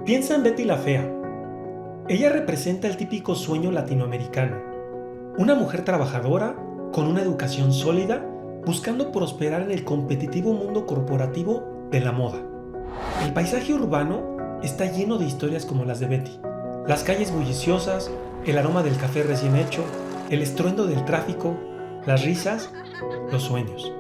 Piensa en Betty la Fea. Ella representa el típico sueño latinoamericano. Una mujer trabajadora, con una educación sólida, buscando prosperar en el competitivo mundo corporativo de la moda. El paisaje urbano está lleno de historias como las de Betty. Las calles bulliciosas, el aroma del café recién hecho, el estruendo del tráfico, las risas, los sueños.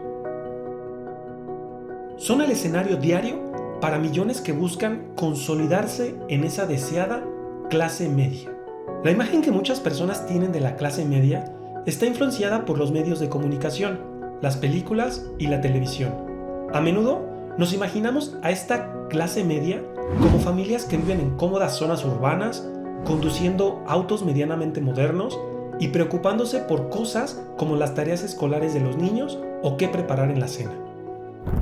Son el escenario diario para millones que buscan consolidarse en esa deseada clase media. La imagen que muchas personas tienen de la clase media está influenciada por los medios de comunicación, las películas y la televisión. A menudo nos imaginamos a esta clase media como familias que viven en cómodas zonas urbanas, conduciendo autos medianamente modernos y preocupándose por cosas como las tareas escolares de los niños o qué preparar en la cena.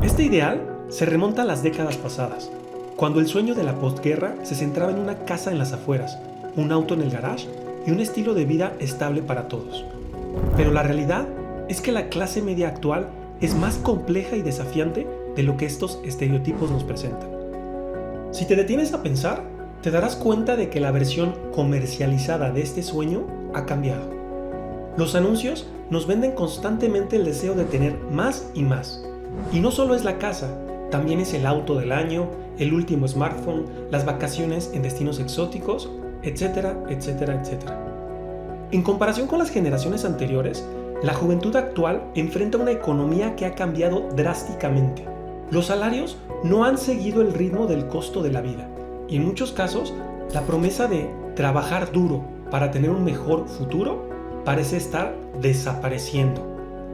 Este ideal se remonta a las décadas pasadas, cuando el sueño de la posguerra se centraba en una casa en las afueras, un auto en el garage y un estilo de vida estable para todos. Pero la realidad es que la clase media actual es más compleja y desafiante de lo que estos estereotipos nos presentan. Si te detienes a pensar, te darás cuenta de que la versión comercializada de este sueño ha cambiado. Los anuncios nos venden constantemente el deseo de tener más y más. Y no solo es la casa, también es el auto del año, el último smartphone, las vacaciones en destinos exóticos, etcétera, etcétera, etcétera. En comparación con las generaciones anteriores, la juventud actual enfrenta una economía que ha cambiado drásticamente. Los salarios no han seguido el ritmo del costo de la vida y en muchos casos la promesa de trabajar duro para tener un mejor futuro parece estar desapareciendo.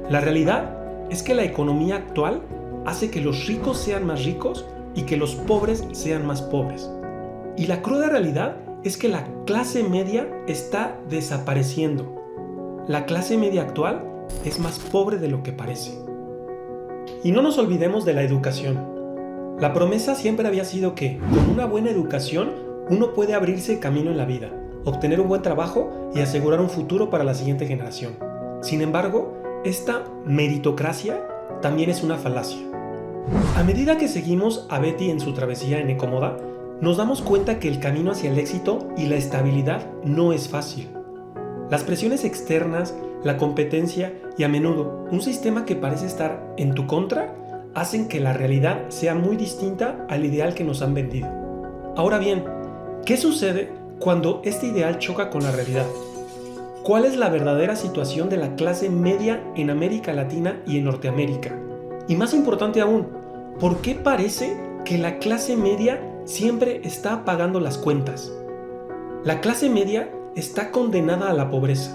La realidad es que la economía actual hace que los ricos sean más ricos y que los pobres sean más pobres. Y la cruda realidad es que la clase media está desapareciendo. La clase media actual es más pobre de lo que parece. Y no nos olvidemos de la educación. La promesa siempre había sido que, con una buena educación, uno puede abrirse camino en la vida, obtener un buen trabajo y asegurar un futuro para la siguiente generación. Sin embargo, esta meritocracia también es una falacia. A medida que seguimos a Betty en su travesía en Ecomoda, nos damos cuenta que el camino hacia el éxito y la estabilidad no es fácil. Las presiones externas, la competencia y a menudo un sistema que parece estar en tu contra hacen que la realidad sea muy distinta al ideal que nos han vendido. Ahora bien, ¿qué sucede cuando este ideal choca con la realidad? ¿Cuál es la verdadera situación de la clase media en América Latina y en Norteamérica? Y más importante aún, ¿por qué parece que la clase media siempre está pagando las cuentas? La clase media está condenada a la pobreza.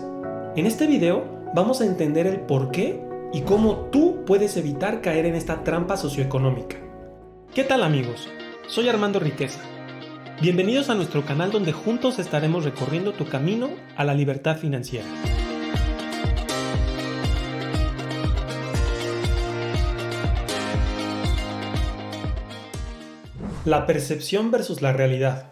En este video vamos a entender el por qué y cómo tú puedes evitar caer en esta trampa socioeconómica. ¿Qué tal, amigos? Soy Armando Riqueza. Bienvenidos a nuestro canal donde juntos estaremos recorriendo tu camino a la libertad financiera. La percepción versus la realidad.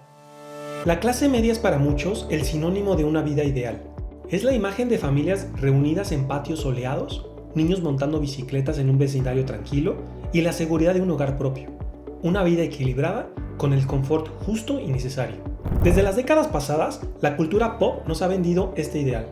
La clase media es para muchos el sinónimo de una vida ideal. Es la imagen de familias reunidas en patios soleados, niños montando bicicletas en un vecindario tranquilo y la seguridad de un hogar propio. Una vida equilibrada con el confort justo y necesario. Desde las décadas pasadas, la cultura pop nos ha vendido este ideal.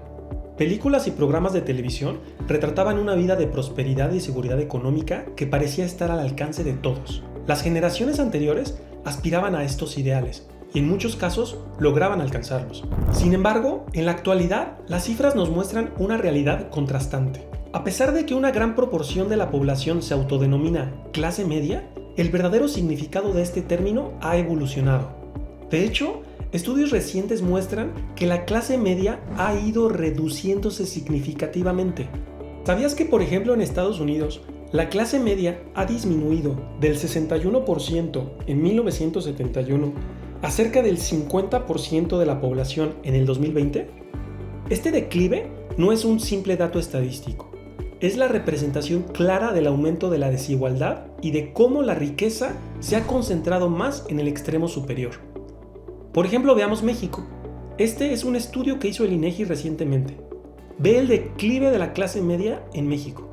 Películas y programas de televisión retrataban una vida de prosperidad y seguridad económica que parecía estar al alcance de todos. Las generaciones anteriores aspiraban a estos ideales y en muchos casos lograban alcanzarlos. Sin embargo, en la actualidad, las cifras nos muestran una realidad contrastante. A pesar de que una gran proporción de la población se autodenomina clase media, el verdadero significado de este término ha evolucionado. De hecho, estudios recientes muestran que la clase media ha ido reduciéndose significativamente. ¿Sabías que, por ejemplo, en Estados Unidos, la clase media ha disminuido del 61% en 1971 a cerca del 50% de la población en el 2020? Este declive no es un simple dato estadístico. Es la representación clara del aumento de la desigualdad y de cómo la riqueza se ha concentrado más en el extremo superior. Por ejemplo, veamos México. Este es un estudio que hizo el INEGI recientemente. Ve el declive de la clase media en México.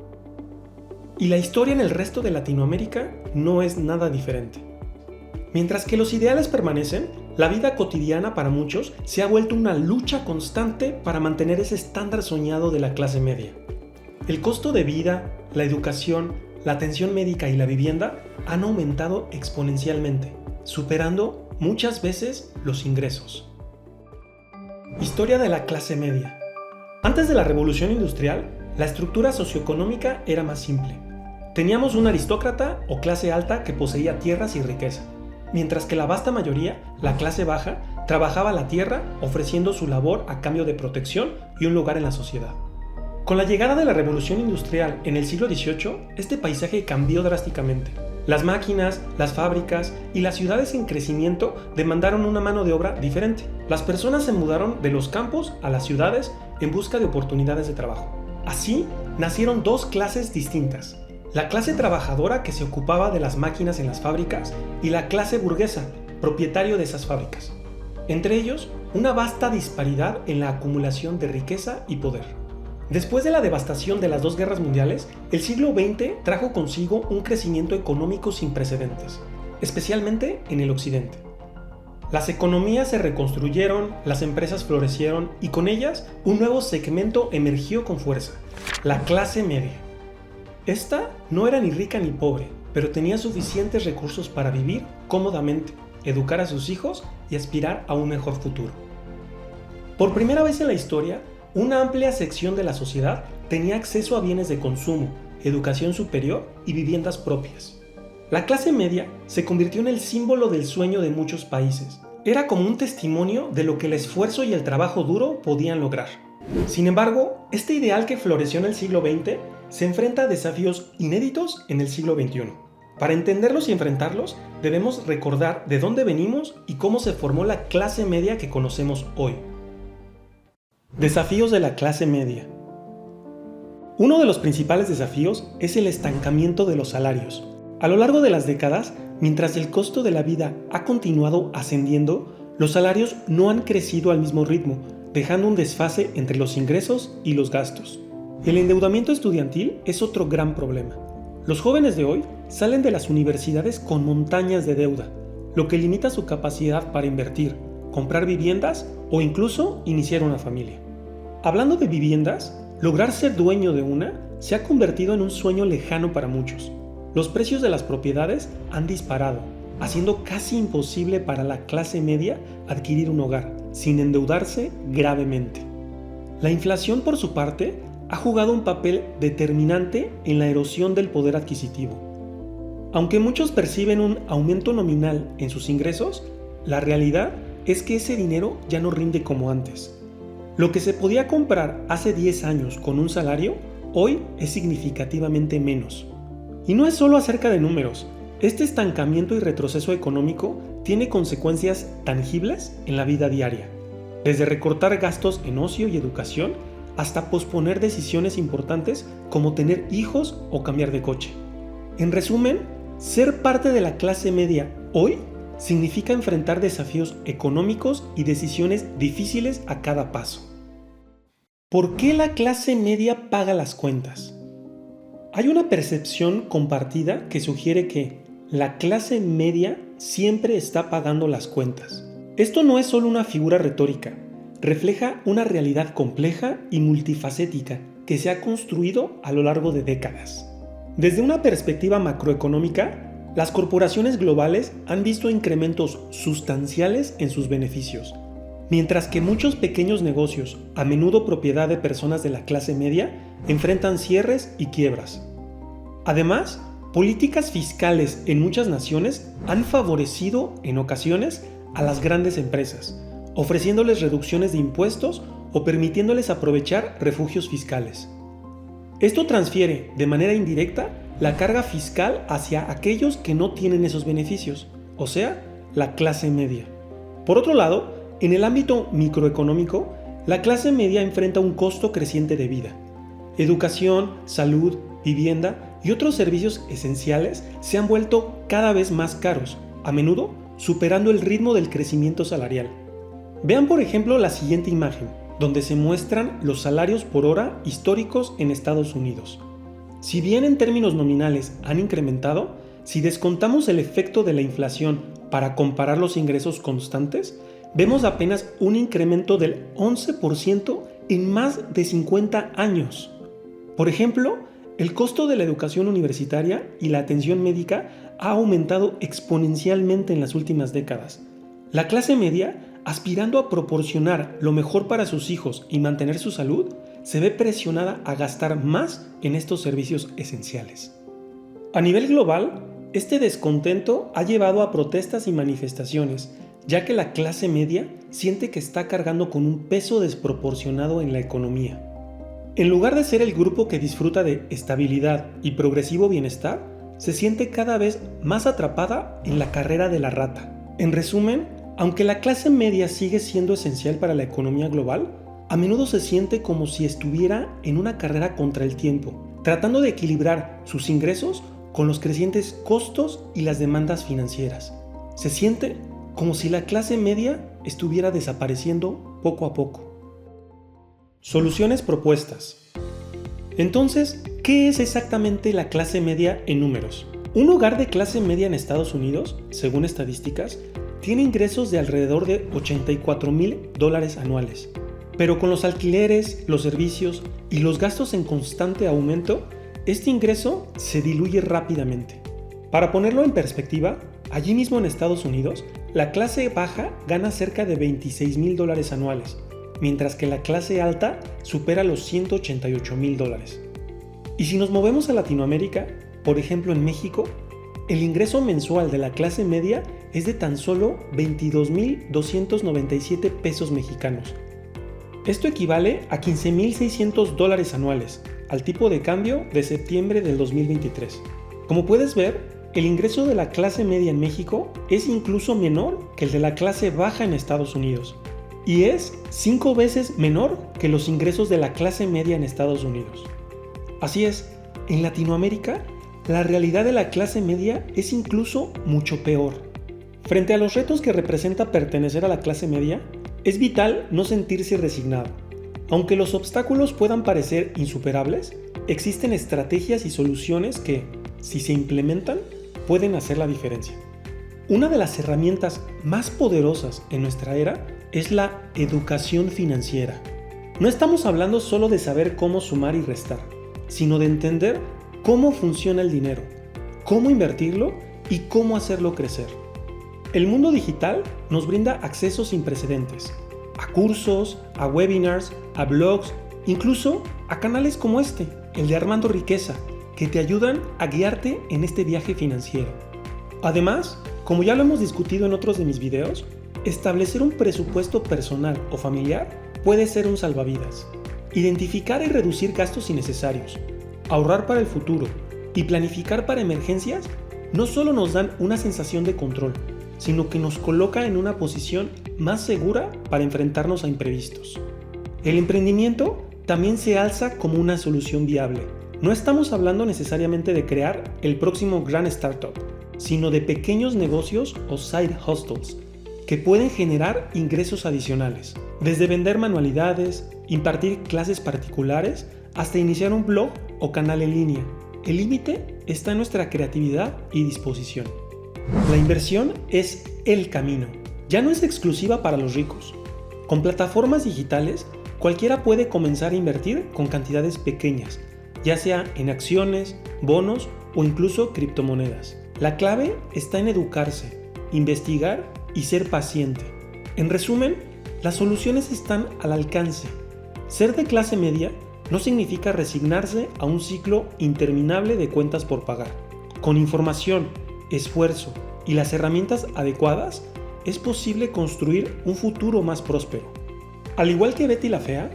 Y la historia en el resto de Latinoamérica no es nada diferente. Mientras que los ideales permanecen, La vida cotidiana para muchos se ha vuelto una lucha constante para mantener ese estándar soñado de la clase media. El costo de vida, la educación, la atención médica y la vivienda han aumentado exponencialmente, superando muchas veces los ingresos. Historia de la clase media. Antes de la Revolución Industrial, la estructura socioeconómica era más simple. Teníamos un aristócrata o clase alta que poseía tierras y riqueza, mientras que la vasta mayoría, la clase baja, trabajaba la tierra ofreciendo su labor a cambio de protección y un lugar en la sociedad. Con la llegada de la Revolución Industrial en el siglo XVIII, este paisaje cambió drásticamente. Las máquinas, las fábricas y las ciudades en crecimiento demandaron una mano de obra diferente. Las personas se mudaron de los campos a las ciudades en busca de oportunidades de trabajo. Así, nacieron dos clases distintas. La clase trabajadora que se ocupaba de las máquinas en las fábricas y la clase burguesa, propietario de esas fábricas. Entre ellos, una vasta disparidad en la acumulación de riqueza y poder. Después de la devastación de las dos guerras mundiales, el siglo XX trajo consigo un crecimiento económico sin precedentes, especialmente en el occidente. Las economías se reconstruyeron, las empresas florecieron y con ellas un nuevo segmento emergió con fuerza, la clase media. Esta no era ni rica ni pobre, pero tenía suficientes recursos para vivir cómodamente, educar a sus hijos y aspirar a un mejor futuro. Por primera vez en la historia, una amplia sección de la sociedad tenía acceso a bienes de consumo, educación superior y viviendas propias. La clase media se convirtió en el símbolo del sueño de muchos países. Era como un testimonio de lo que el esfuerzo y el trabajo duro podían lograr. Sin embargo, este ideal que floreció en el siglo XX se enfrenta a desafíos inéditos en el siglo XXI. Para entenderlos y enfrentarlos, debemos recordar de dónde venimos y cómo se formó la clase media que conocemos hoy. Desafíos de la clase media. Uno de los principales desafíos es el estancamiento de los salarios. A lo largo de las décadas, mientras el costo de la vida ha continuado ascendiendo, los salarios no han crecido al mismo ritmo, dejando un desfase entre los ingresos y los gastos. El endeudamiento estudiantil es otro gran problema. Los jóvenes de hoy salen de las universidades con montañas de deuda, lo que limita su capacidad para invertir, comprar viviendas o incluso iniciar una familia. Hablando de viviendas, lograr ser dueño de una se ha convertido en un sueño lejano para muchos. Los precios de las propiedades han disparado, haciendo casi imposible para la clase media adquirir un hogar, sin endeudarse gravemente. La inflación, por su parte, ha jugado un papel determinante en la erosión del poder adquisitivo. Aunque muchos perciben un aumento nominal en sus ingresos, la realidad es que ese dinero ya no rinde como antes. Lo que se podía comprar hace 10 años con un salario, hoy es significativamente menos. Y no es solo acerca de números. Este estancamiento y retroceso económico tiene consecuencias tangibles en la vida diaria, desde recortar gastos en ocio y educación hasta posponer decisiones importantes como tener hijos o cambiar de coche. En resumen, ser parte de la clase media hoy significa enfrentar desafíos económicos y decisiones difíciles a cada paso. ¿Por qué la clase media paga las cuentas? Hay una percepción compartida que sugiere que la clase media siempre está pagando las cuentas. Esto no es solo una figura retórica, refleja una realidad compleja y multifacética que se ha construido a lo largo de décadas. Desde una perspectiva macroeconómica, las corporaciones globales han visto incrementos sustanciales en sus beneficios, mientras que muchos pequeños negocios, a menudo propiedad de personas de la clase media, enfrentan cierres y quiebras. Además, políticas fiscales en muchas naciones han favorecido, en ocasiones, a las grandes empresas, ofreciéndoles reducciones de impuestos o permitiéndoles aprovechar refugios fiscales. Esto transfiere, de manera indirecta, la carga fiscal hacia aquellos que no tienen esos beneficios, o sea, la clase media. Por otro lado, en el ámbito microeconómico, la clase media enfrenta un costo creciente de vida. Educación, salud, vivienda y otros servicios esenciales se han vuelto cada vez más caros, a menudo superando el ritmo del crecimiento salarial. Vean por ejemplo la siguiente imagen, donde se muestran los salarios por hora históricos en Estados Unidos. Si bien en términos nominales han incrementado, si descontamos el efecto de la inflación para comparar los ingresos constantes, vemos apenas un incremento del 11% en más de 50 años. Por ejemplo, el costo de la educación universitaria y la atención médica ha aumentado exponencialmente en las últimas décadas. La clase media, aspirando a proporcionar lo mejor para sus hijos y mantener su salud, se ve presionada a gastar más en estos servicios esenciales. A nivel global, este descontento ha llevado a protestas y manifestaciones, ya que la clase media siente que está cargando con un peso desproporcionado en la economía. En lugar de ser el grupo que disfruta de estabilidad y progresivo bienestar, se siente cada vez más atrapada en la carrera de la rata. En resumen, aunque la clase media sigue siendo esencial para la economía global, a menudo se siente como si estuviera en una carrera contra el tiempo, tratando de equilibrar sus ingresos con los crecientes costos y las demandas financieras. Se siente como si la clase media estuviera desapareciendo poco a poco. Soluciones propuestas. Entonces, ¿qué es exactamente la clase media en números? Un hogar de clase media en Estados Unidos, según estadísticas, tiene ingresos de alrededor de $84,000 anuales. Pero con los alquileres, los servicios y los gastos en constante aumento, este ingreso se diluye rápidamente. Para ponerlo en perspectiva, allí mismo en Estados Unidos, la clase baja gana cerca de $26,000 anuales, mientras que la clase alta supera los $188,000. Y si nos movemos a Latinoamérica, por ejemplo en México, el ingreso mensual de la clase media es de tan solo 22,297 pesos mexicanos. Esto equivale a $15,600 anuales, al tipo de cambio de septiembre del 2023. Como puedes ver, el ingreso de la clase media en México es incluso menor que el de la clase baja en Estados Unidos, y es 5 veces menor que los ingresos de la clase media en Estados Unidos. Así es, en Latinoamérica, la realidad de la clase media es incluso mucho peor. Frente a los retos que representa pertenecer a la clase media, es vital no sentirse resignado. Aunque los obstáculos puedan parecer insuperables, existen estrategias y soluciones que, si se implementan, pueden hacer la diferencia. Una de las herramientas más poderosas en nuestra era es la educación financiera. No estamos hablando solo de saber cómo sumar y restar, sino de entender cómo funciona el dinero, cómo invertirlo y cómo hacerlo crecer. El mundo digital nos brinda acceso sin precedentes a cursos, a webinars, a blogs, incluso a canales como este, el de Armando Riqueza, que te ayudan a guiarte en este viaje financiero. Además, como ya lo hemos discutido en otros de mis videos, establecer un presupuesto personal o familiar puede ser un salvavidas. Identificar y reducir gastos innecesarios, ahorrar para el futuro y planificar para emergencias no solo nos dan una sensación de control, sino que nos coloca en una posición más segura para enfrentarnos a imprevistos. El emprendimiento también se alza como una solución viable. No estamos hablando necesariamente de crear el próximo gran startup, sino de pequeños negocios o side hustles que pueden generar ingresos adicionales, desde vender manualidades, impartir clases particulares, hasta iniciar un blog o canal en línea. El límite está en nuestra creatividad y disposición. La inversión es el camino. Ya no es exclusiva para los ricos. Con plataformas digitales, cualquiera puede comenzar a invertir con cantidades pequeñas, ya sea en acciones, bonos o incluso criptomonedas. La clave está en educarse, investigar y ser paciente. En resumen, las soluciones están al alcance. Ser de clase media no significa resignarse a un ciclo interminable de cuentas por pagar. Con información, esfuerzo y las herramientas adecuadas, es posible construir un futuro más próspero. Al igual que Betty la Fea,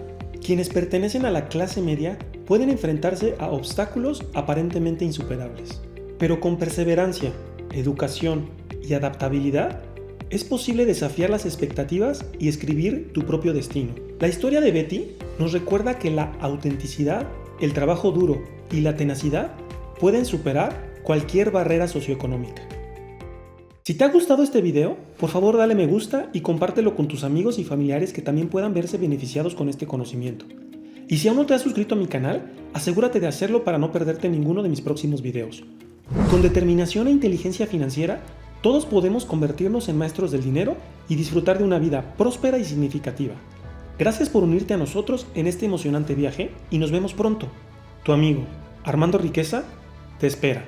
quienes pertenecen a la clase media pueden enfrentarse a obstáculos aparentemente insuperables. Pero con perseverancia, educación y adaptabilidad, es posible desafiar las expectativas y escribir tu propio destino. La historia de Betty nos recuerda que la autenticidad, el trabajo duro y la tenacidad pueden superar cualquier barrera socioeconómica. Si te ha gustado este video, por favor dale me gusta y compártelo con tus amigos y familiares que también puedan verse beneficiados con este conocimiento. Y si aún no te has suscrito a mi canal, asegúrate de hacerlo para no perderte ninguno de mis próximos videos. Con determinación e inteligencia financiera, Todos podemos convertirnos en maestros del dinero y disfrutar de una vida próspera y significativa. Gracias por unirte a nosotros en este emocionante viaje y nos vemos pronto. Tu amigo, Armando Riqueza, te espera.